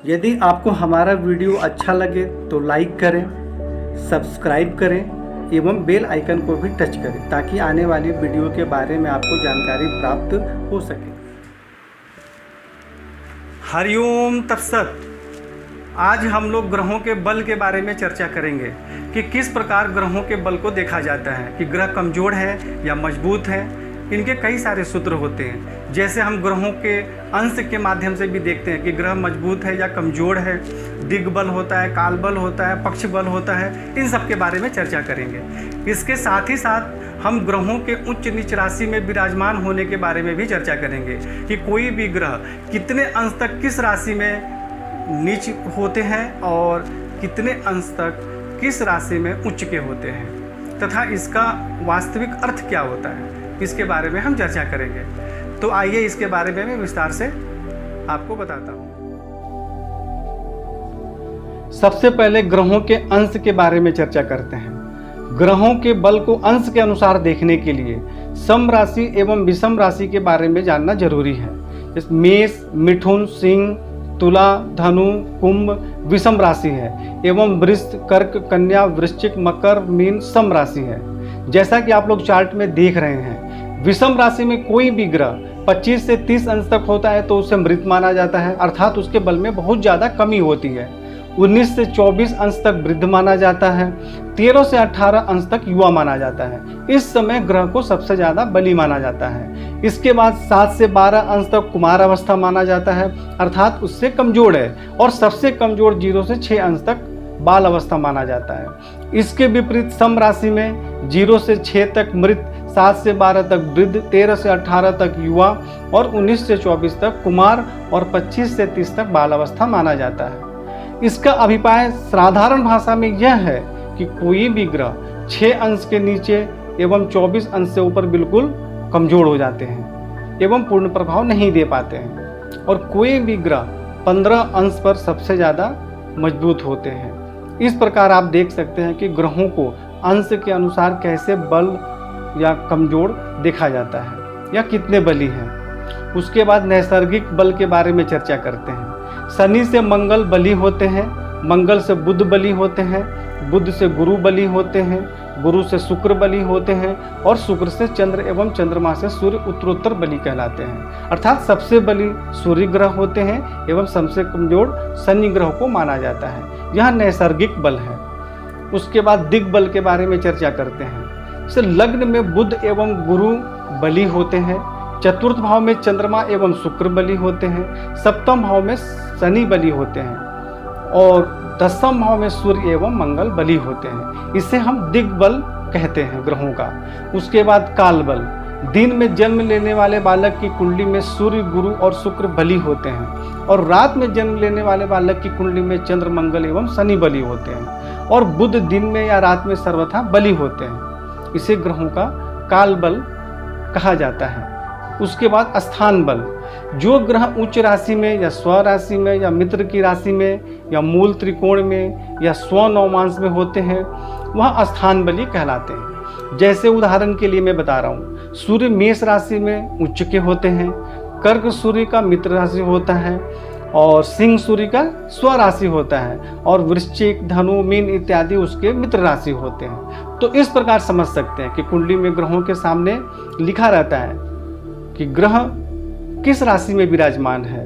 यदि आपको हमारा वीडियो अच्छा लगे तो लाइक करें, सब्सक्राइब करें एवं बेल आइकन को भी टच करें ताकि आने वाली वीडियो के बारे में आपको जानकारी प्राप्त हो सके। हरिओम तत्सत। आज हम लोग ग्रहों के बल के बारे में चर्चा करेंगे कि किस प्रकार ग्रहों के बल को देखा जाता है कि ग्रह कमज़ोर है या मजबूत है। इनके कई सारे सूत्र होते हैं, जैसे हम ग्रहों के अंश के माध्यम से भी देखते हैं कि ग्रह मजबूत है या कमज़ोर है। दिग्बल होता है, काल बल होता है, पक्ष बल होता है, इन सब के बारे में चर्चा करेंगे। इसके साथ ही साथ हम ग्रहों के उच्च नीच राशि में विराजमान होने के बारे में भी चर्चा करेंगे कि कोई भी ग्रह कितने अंश तक किस राशि में नीच होते हैं और कितने अंश तक किस राशि में उच्च के होते हैं तथा इसका वास्तविक अर्थ क्या होता है, इसके बारे में हम चर्चा करेंगे। तो आइए इसके बारे में मैं विस्तार से आपको बताता हूँ। सबसे पहले ग्रहों के अंश के बारे में चर्चा करते हैं। ग्रहों के बल को अंश के अनुसार देखने के लिए सम राशि एवं विषम राशि के बारे में जानना जरूरी है। इस मेष, मिथुन, सिंह, तुला, धनु, कुंभ विषम राशि है एवं वृष, कर्क, कन्या, वृश्चिक, मकर, मीन सम राशि है। जैसा कि आप लोग चार्ट में देख रहे हैं, विषम राशि में कोई भी ग्रह 25 से 30 अंश तक होता है तो उसे मृत माना जाता है, अर्थात उसके बल में बहुत ज़्यादा कमी होती है। 19 से 24 अंश तक वृद्ध माना जाता है। 13 से 18 अंश तक युवा माना जाता है। इस समय ग्रह को सबसे ज़्यादा बली माना जाता है। इसके बाद 7 से 12 अंश तक कुमार अवस्था माना जाता है, अर्थात उससे कमज़ोर है। और सबसे कमज़ोर 0 से 6 अंश तक बाल अवस्था माना जाता है। इसके विपरीत सम राशि में 0 से 6 तक मृत, 7 से 12 तक वृद्ध, 13 से 18 तक युवा और 19 से 24 तक कुमार और 25 से 30 तक बाल अवस्था माना जाता है। इसका अभिप्राय साधारण भाषा में यह है कि कोई भी ग्रह 6 अंश के नीचे एवं 24 अंश से ऊपर बिल्कुल कमज़ोर हो जाते हैं एवं पूर्ण प्रभाव नहीं दे पाते हैं, और कोई भी ग्रह 15 अंश पर सबसे ज़्यादा मजबूत होते हैं। इस प्रकार आप देख सकते हैं कि ग्रहों को अंश के अनुसार कैसे बल या कमज़ोर देखा जाता है या कितने बली हैं। उसके बाद नैसर्गिक बल के बारे में चर्चा करते हैं। शनि से मंगल बली होते हैं, मंगल से बुध बली होते हैं, बुध से गुरु बली होते हैं, गुरु से शुक्र बली होते हैं और शुक्र से चंद्र एवं चंद्रमा से सूर्य उत्तरोत्तर बली कहलाते हैं। अर्थात सबसे बली सूर्य ग्रह होते हैं एवं सबसे कमजोर शनि ग्रह को माना जाता है। यह नैसर्गिक बल है। उसके बाद दिग्बल के बारे में चर्चा करते हैं। जैसे लग्न में बुध एवं गुरु बली होते हैं, चतुर्थ भाव में चंद्रमा एवं शुक्र बली होते हैं, सप्तम भाव में शनि बली होते हैं और दसम भाव में सूर्य एवं मंगल बली होते हैं। इसे हम दिग्बल कहते हैं ग्रहों का। उसके बाद काल बल, दिन में जन्म लेने वाले बालक की कुंडली में सूर्य, गुरु और शुक्र बली होते हैं और रात में जन्म लेने वाले बालक की कुंडली में चंद्र, मंगल एवं शनि बली होते हैं और बुध दिन में या रात में सर्वथा बली होते हैं। इसे ग्रहों का काल बल कहा जाता है। उसके बाद स्थान बल, जो ग्रह उच्च राशि में या स्व राशि में या मित्र की राशि में या मूल त्रिकोण में या स्व नवमांश में होते हैं वह स्थान बली कहलाते हैं। जैसे उदाहरण के लिए मैं बता रहा हूँ, सूर्य मेष राशि में उच्च के होते हैं, कर्क सूर्य का मित्र राशि होता है और सिंह सूर्य का स्व राशि होता है और वृश्चिक, धनु, मीन इत्यादि उसके मित्र राशि होते हैं। तो इस प्रकार समझ सकते हैं कि कुंडली में ग्रहों के सामने लिखा रहता है कि ग्रह किस राशि में विराजमान है।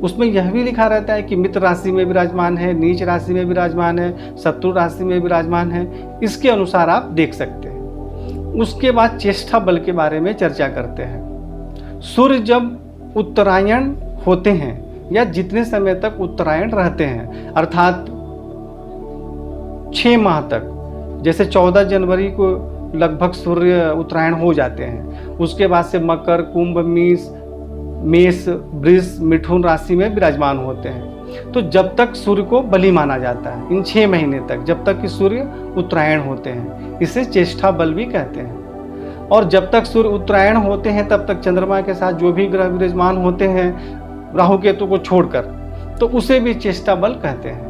उसमें यह भी लिखा रहता है कि मित्र राशि में विराजमान है, नीच राशि में विराजमान है, शत्रु राशि में विराजमान है। इसके अनुसार आप देख सकते हैं। उसके बाद चेष्टा बल के बारे में चर्चा करते हैं। सूर्य जब उत्तरायण होते हैं या जितने समय तक उत्तरायण रहते हैं, अर्थात 6 माह तक, जैसे 14 जनवरी को लगभग सूर्य उत्तरायण हो जाते हैं। उसके बाद से मकर, कुंभ, मेष, वृष, मिथुन राशि में विराजमान होते हैं। तो जब तक सूर्य को बली माना जाता है, इन 6 महीने तक, जब तक कि सूर्य उत्तरायण होते हैं, इसे चेष्टा बल भी कहते हैं। और जब तक सूर्य उत्तरायण होते हैं तब तक चंद्रमा के साथ जो भी ग्रह विराजमान होते हैं राहु केतु को छोड़कर, तो उसे भी चेष्टा बल कहते हैं।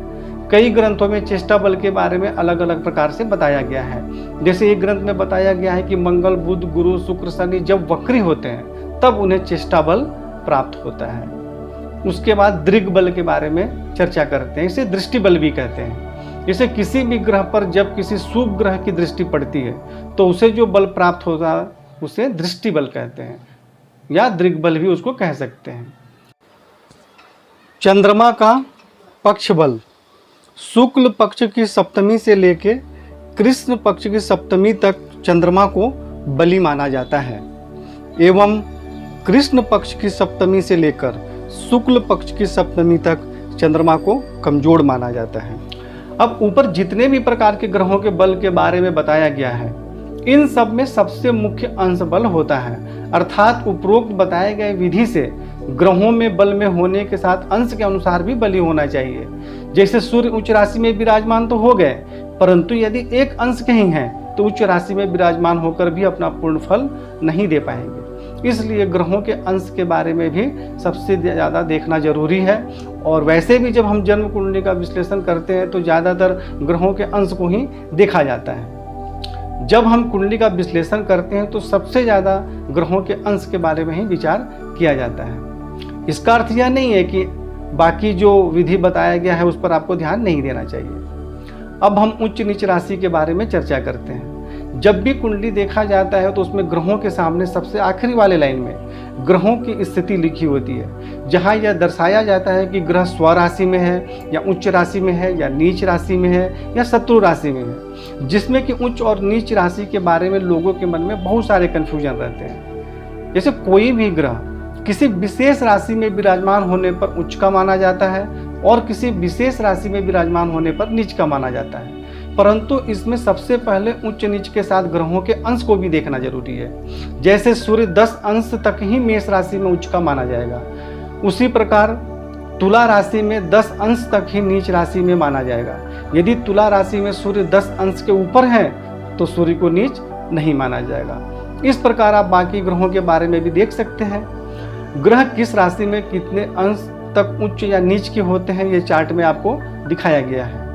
कई ग्रंथों में चेष्टा बल के बारे में अलग अलग प्रकार से बताया गया है। जैसे एक ग्रंथ में बताया गया है कि मंगल, बुध, गुरु, शुक्र, शनि जब वक्री होते हैं तब उन्हें चेष्टा बल प्राप्त होता है। उसके बाद दृग बल के बारे में चर्चा करते हैं। इसे दृष्टि बल भी कहते हैं। इसे किसी भी ग्रह पर जब किसी शुभ ग्रह की दृष्टि पड़ती है तो उसे जो बल प्राप्त होता है उसे दृष्टि बल कहते हैं, या दृग बल भी उसको कह सकते हैं। चंद्रमा का पक्ष बल शुक्ल पक्ष की सप्तमी से लेके कृष्ण पक्ष की सप्तमी तक चंद्रमा को बली माना जाता है, एवं कृष्ण पक्ष की सप्तमी से लेकर शुक्ल पक्ष की सप्तमी तक चंद्रमा को कमजोर माना जाता है। अब ऊपर जितने भी प्रकार के ग्रहों के बल के बारे में बताया गया है, इन सब में सबसे मुख्य अंश बल होता है, अर्थात उपरोक्त बताए गए विधि से ग्रहों में बल में होने के साथ अंश के अनुसार भी बली होना चाहिए। जैसे सूर्य उच्च राशि में विराजमान तो हो गए, परंतु यदि एक अंश कहीं है तो उच्च राशि में विराजमान होकर भी अपना पूर्ण फल नहीं दे पाएंगे। इसलिए ग्रहों के अंश के बारे में भी सबसे ज़्यादा देखना जरूरी है। और वैसे भी जब हम जन्म कुंडली का विश्लेषण करते हैं तो ज़्यादातर ग्रहों के अंश को ही देखा जाता है। जब हम कुंडली का विश्लेषण करते हैं तो सबसे ज़्यादा ग्रहों के अंश के बारे में ही विचार किया जाता है। इसका अर्थ यह नहीं है कि बाकी जो विधि बताया गया है उस पर आपको ध्यान नहीं देना चाहिए। अब हम उच्च नीच राशि के बारे में चर्चा करते हैं। जब भी कुंडली देखा जाता है तो उसमें ग्रहों के सामने सबसे आखिरी वाले लाइन में ग्रहों की स्थिति लिखी होती है, जहां यह दर्शाया जाता है कि ग्रह स्वराशि में है या उच्च राशि में है या नीच राशि में है या शत्रु राशि में है, जिसमें कि उच्च और नीच राशि के बारे में लोगों के मन में बहुत सारे कन्फ्यूजन रहते हैं। जैसे कोई भी ग्रह किसी विशेष राशि में विराजमान होने पर उच्च का माना जाता है और किसी विशेष राशि में विराजमान होने पर नीच का माना जाता है, परंतु इसमें सबसे पहले उच्च नीच के साथ ग्रहों के अंश को भी देखना जरूरी है। जैसे सूर्य 10 अंश तक ही मेष राशि में उच्च का माना जाएगा, उसी प्रकार तुला राशि में 10 अंश तक ही नीच राशि में माना जाएगा। यदि तुला राशि में सूर्य 10 अंश के ऊपर है तो सूर्य को नीच नहीं माना जाएगा। इस प्रकार आप बाकी ग्रहों के बारे में भी देख सकते हैं। ग्रह किस राशि में कितने अंश तक उच्च या नीच के होते हैं ये चार्ट में आपको दिखाया गया है।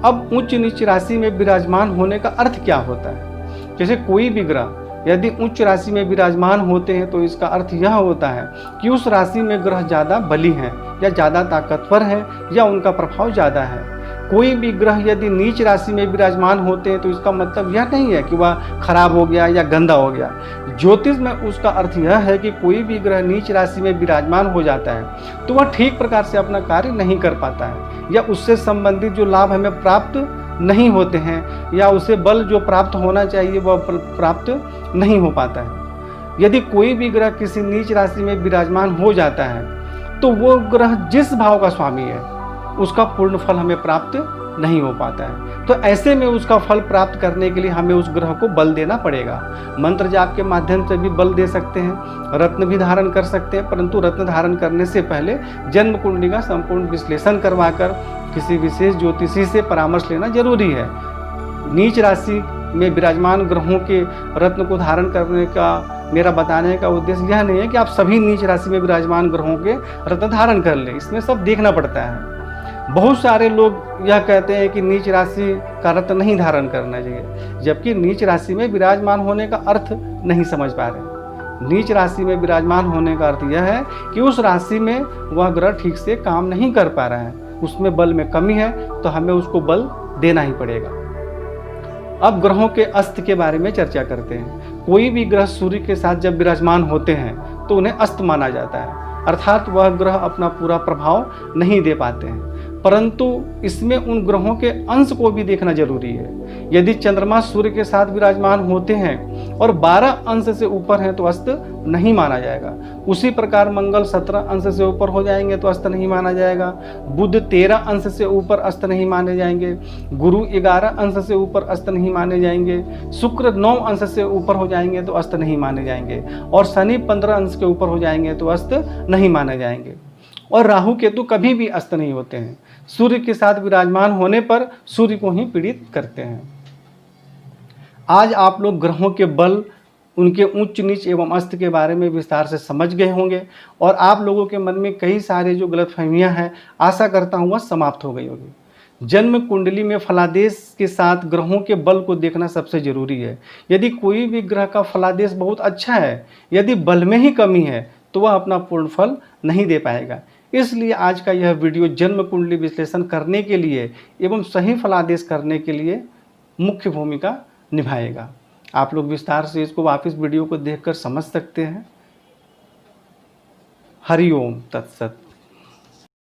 अब उच्च नीच राशि में विराजमान होने का अर्थ क्या होता है? जैसे कोई भी ग्रह यदि उच्च राशि में विराजमान होते हैं तो इसका अर्थ यह होता है कि उस राशि में ग्रह ज़्यादा बली हैं या ज़्यादा ताकतवर हैं या उनका प्रभाव ज़्यादा है। कोई भी ग्रह यदि नीच राशि में विराजमान होते हैं तो इसका मतलब यह नहीं है कि वह खराब हो गया या गंदा हो गया। ज्योतिष में उसका अर्थ यह है कि कोई भी ग्रह नीच राशि में विराजमान हो जाता है तो वह ठीक प्रकार से अपना कार्य नहीं कर पाता है या उससे संबंधित जो लाभ हमें प्राप्त नहीं होते हैं या उसे बल जो प्राप्त होना चाहिए वह प्राप्त नहीं हो पाता है। यदि कोई भी ग्रह किसी नीच राशि में विराजमान हो जाता है तो वो ग्रह जिस भाव का स्वामी है उसका पूर्ण फल हमें प्राप्त नहीं हो पाता है। तो ऐसे में उसका फल प्राप्त करने के लिए हमें उस ग्रह को बल देना पड़ेगा। मंत्र जाप के माध्यम से भी बल दे सकते हैं, रत्न भी धारण कर सकते हैं, परंतु रत्न धारण करने से पहले जन्म कुंडली का संपूर्ण विश्लेषण करवाकर किसी विशेष ज्योतिषी से परामर्श लेना जरूरी है। नीच राशि में विराजमान ग्रहों के रत्न को धारण करने का मेरा बताने का उद्देश्य यह नहीं है कि आप सभी नीच राशि में विराजमान ग्रहों के रत्न धारण कर लें, इसमें सब देखना पड़ता है। बहुत सारे लोग यह कहते हैं कि नीच राशि का रत्न नहीं धारण करना चाहिए, जबकि नीच राशि में विराजमान होने का अर्थ नहीं समझ पा रहे। नीच राशि में विराजमान होने का अर्थ यह है कि उस राशि में वह ग्रह ठीक से काम नहीं कर पा रहा है, उसमें बल में कमी है, तो हमें उसको बल देना ही पड़ेगा। अब ग्रहों के अस्त के बारे में चर्चा करते हैं। कोई भी ग्रह सूर्य के साथ जब विराजमान होते हैं तो उन्हें अस्त माना जाता है, अर्थात वह ग्रह अपना पूरा प्रभाव नहीं दे पाते हैं, परंतु इसमें उन ग्रहों के अंश को भी देखना जरूरी है। यदि चंद्रमा सूर्य के साथ विराजमान होते हैं और 12 अंश से ऊपर हैं तो अस्त नहीं माना जाएगा। उसी प्रकार मंगल 17 अंश से ऊपर हो जाएंगे तो अस्त नहीं माना जाएगा। बुध 13 अंश से ऊपर अस्त नहीं माने जाएंगे। गुरु 11 अंश से ऊपर अस्त नहीं माने जाएंगे। शुक्र 9 अंश से ऊपर हो जाएंगे तो अस्त नहीं माने जाएंगे और शनि 15 अंश के ऊपर हो जाएंगे तो अस्त नहीं माने जाएंगे। और राहु केतु कभी भी अस्त नहीं होते हैं, सूर्य के साथ विराजमान होने पर सूर्य को ही पीड़ित करते हैं। आज आप लोग ग्रहों के बल, उनके उच्च नीच एवं अस्त के बारे में विस्तार से समझ गए होंगे और आप लोगों के मन में कई सारे जो गलतफहमियां हैं, आशा करता हूं वह समाप्त हो गई होगी। जन्म कुंडली में फलादेश के साथ ग्रहों के बल को देखना सबसे जरूरी है। यदि कोई भी ग्रह का फलादेश बहुत अच्छा है, यदि बल में ही कमी है तो वह अपना पूर्ण फल नहीं दे पाएगा। इसलिए आज का यह वीडियो जन्म कुंडली विश्लेषण करने के लिए एवं सही फलादेश करने के लिए मुख्य भूमिका निभाएगा। आप लोग विस्तार से इसको वापस वीडियो को देखकर समझ सकते हैं। हरि ओम तत्सत।